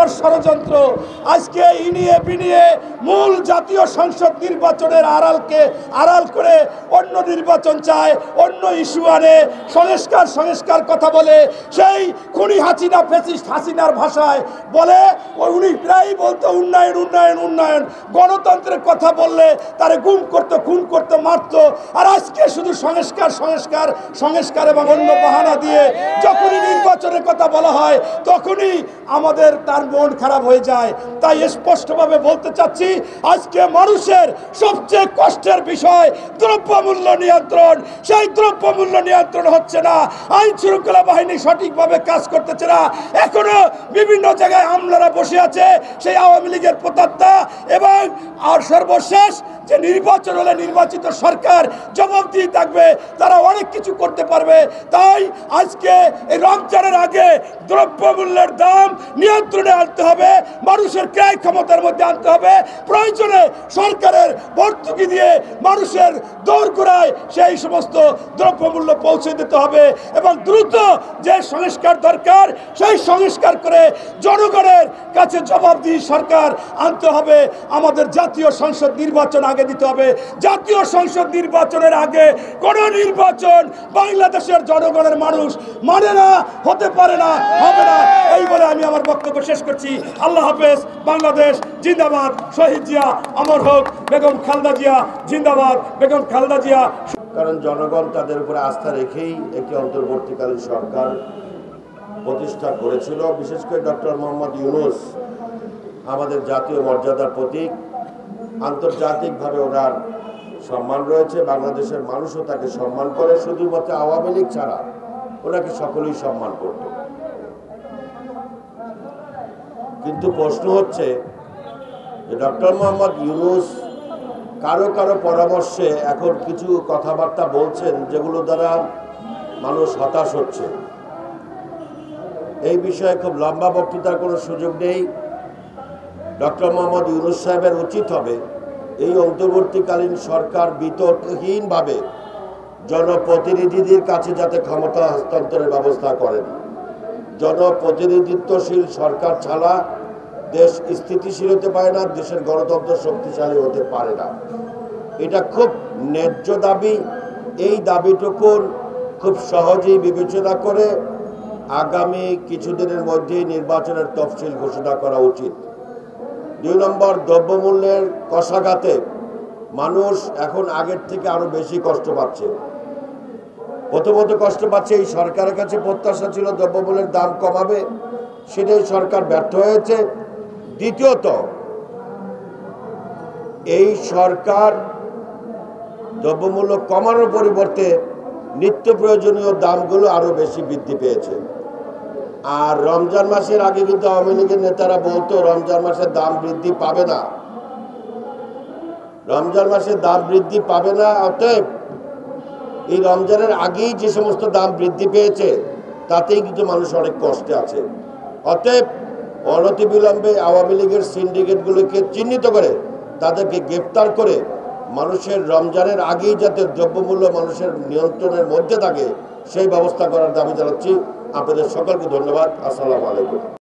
নম্বর ষড়যন্ত্র। আজকে ইনিয়ে বিনিয়ে মূল জাতীয় সংসদ নির্বাচনের আড়াল করে অন্য নির্বাচন চায়, অন্য ইস্যু আনে, সংস্কার কথা বলে। সেই খুনি হাসিনা, ফ্যাসিস্ট হাসিনার ভাষায় বলে, উনি প্রায়ই বলতো উন্নয়ন। গণতন্ত্রের কথা বললে তারে গুম করতো, খুন করতো, মারতো। আর আজকে শুধু সংস্কার এবং অন্য বাহানা দিয়ে যখনই নির্বাচনের কথা বলা হয় তখনই আমাদের তার মন খারাপ হয়ে যায়। তাই স্পষ্টভাবে বলতে চাচ্ছি, আজকে মানুষের সবচেয়ে কষ্টের বিষয় দ্রব্যমূল্য নিয়ন্ত্রণ। সেই দ্রব্যমূল্য নিয়ন্ত্রণ হচ্ছে না, আইন শৃঙ্খলা বাহিনী সঠিকভাবে কাজ করতেছে না। এখনো বিভিন্ন জায়গায় আমলারা বসে আছে, সেই আওয়ামী লীগের প্রতাত্তা। এবং আর সর্বশেষ যে নির্বাচন হলে নির্বাচিত সরকার জবাবদিহি থাকবে, তারা অনেক কিছু করতে পারবে। তাই আজকে এই রমজানের আগে দ্রব্যমূল্যের দাম নিয়ন্ত্রণে আনতে হবে, মানুষের ক্রয় ক্ষমতার মধ্যে আনতে হবে। প্রয়োজনে সরকারের ভর্তুকি দিয়ে মানুষের দোরগোড়ায় সেই সমস্ত দ্রব্যমূল্য পৌঁছে দিতে হবে এবং দ্রুত যে সংস্কার দরকার সেই সংস্কার করে জনগণের কাছে জবাবদিহি সরকার আনতে হবে। আমাদের জাতীয় সংসদ নির্বাচন আগে দিতে হবে। জাতীয় সংসদ নির্বাচনের আগে কোন নির্বাচন বাংলাদেশের জনগণের মানুষ মানে না, হতে পারে না, হবে না। এই বলে আমি আমার বক্তব্য শেষ করছি। আল্লাহ হাফেজ। বাংলাদেশ জিন্দাবাদ। শহীদ জিয়া অমর হোক। বেগম খালেদা জিয়া জিন্দাবাদ। বেগম খালেদা জিয়া। কারণ জনগণ তাদের উপরে আস্থা রেখেই একটি অন্তর্বর্তীকালীন সরকার প্রতিষ্ঠা করেছিল। বিশেষ করে ডক্টর মোহাম্মদ ইউনূস আমাদের জাতীয় মর্যাদার প্রতীক। আন্তর্জাতিকভাবে ওনার সম্মান রয়েছে, বাংলাদেশের মানুষও তাকে সম্মান করে। শুধুমাত্র আওয়ামী লীগ ছাড়া ওনাকে সকলেই সম্মান করত। কিন্তু প্রশ্ন হচ্ছে যে ডক্টর মোহাম্মদ ইউনূস কারো পরামর্শে এখন কিছু কথাবার্তা বলছেন যেগুলো দ্বারা মানুষ হতাশ হচ্ছে। এই বিষয়ে খুব লম্বা বক্তৃতার কোনো সুযোগ নেই। ডক্টর মোহাম্মদ ইউনূস সাহেবের উচিত হবে এই অন্তর্বর্তীকালীন সরকার বিতর্কহীনভাবে জনপ্রতিনিধিদের কাছে যাতে ক্ষমতা হস্তান্তরের ব্যবস্থা করেন। জনপ্রতিনিধিত্বশীল সরকার ছাড়া দেশ স্থিতিশীল হতে পারে না, দেশের গণতন্ত্র শক্তিশালী হতে পারে না। এটা খুব ন্যায্য দাবি। এই দাবিটুকুর খুব সহজেই বিবেচনা করে আগামী কিছুদিনের মধ্যেই নির্বাচনের তফসিল ঘোষণা করা উচিত। ২ নম্বর, দ্রব্যমূল্যের কষাঘাতে মানুষ এখন আগের থেকে আরো বেশি কষ্ট পাচ্ছে। প্রথমত কষ্ট পাচ্ছে, এই সরকারের কাছে প্রত্যাশা ছিল দ্রব্যমূল্যের দাম কমাবে, সেটাই সরকার ব্যর্থ হয়েছে। দ্বিতীয়ত, এই সরকার দ্রব্যমূল্য কমানোর পরিবর্তে নিত্য প্রয়োজনীয় দামগুলো আরো বেশি বৃদ্ধি পেয়েছে। আর রমজান মাসের আগে কিন্তু আওয়ামী লীগের নেতারা বলতো রমজান মাসের দাম বৃদ্ধি পাবে না, রমজান মাসের দাম বৃদ্ধি পাবে না। অতএব এই রমজানের আগেই যে সমস্ত দাম বৃদ্ধি পেয়েছে তাতেই কিন্তু মানুষ অনেক কষ্টে আছে। অতএব অনতিবিলম্বে আওয়ামী লীগের সিন্ডিকেটগুলোকে চিহ্নিত করে তাদেরকে গ্রেফতার করে মানুষের রমজানের আগেই যাতে দ্রব্যমূল্য মানুষের নিয়ন্ত্রণের মধ্যে থাকে সেই ব্যবস্থা করার দাবি জানাচ্ছি। আপনাদের সকলকে ধন্যবাদ। আসসালামু আলাইকুম।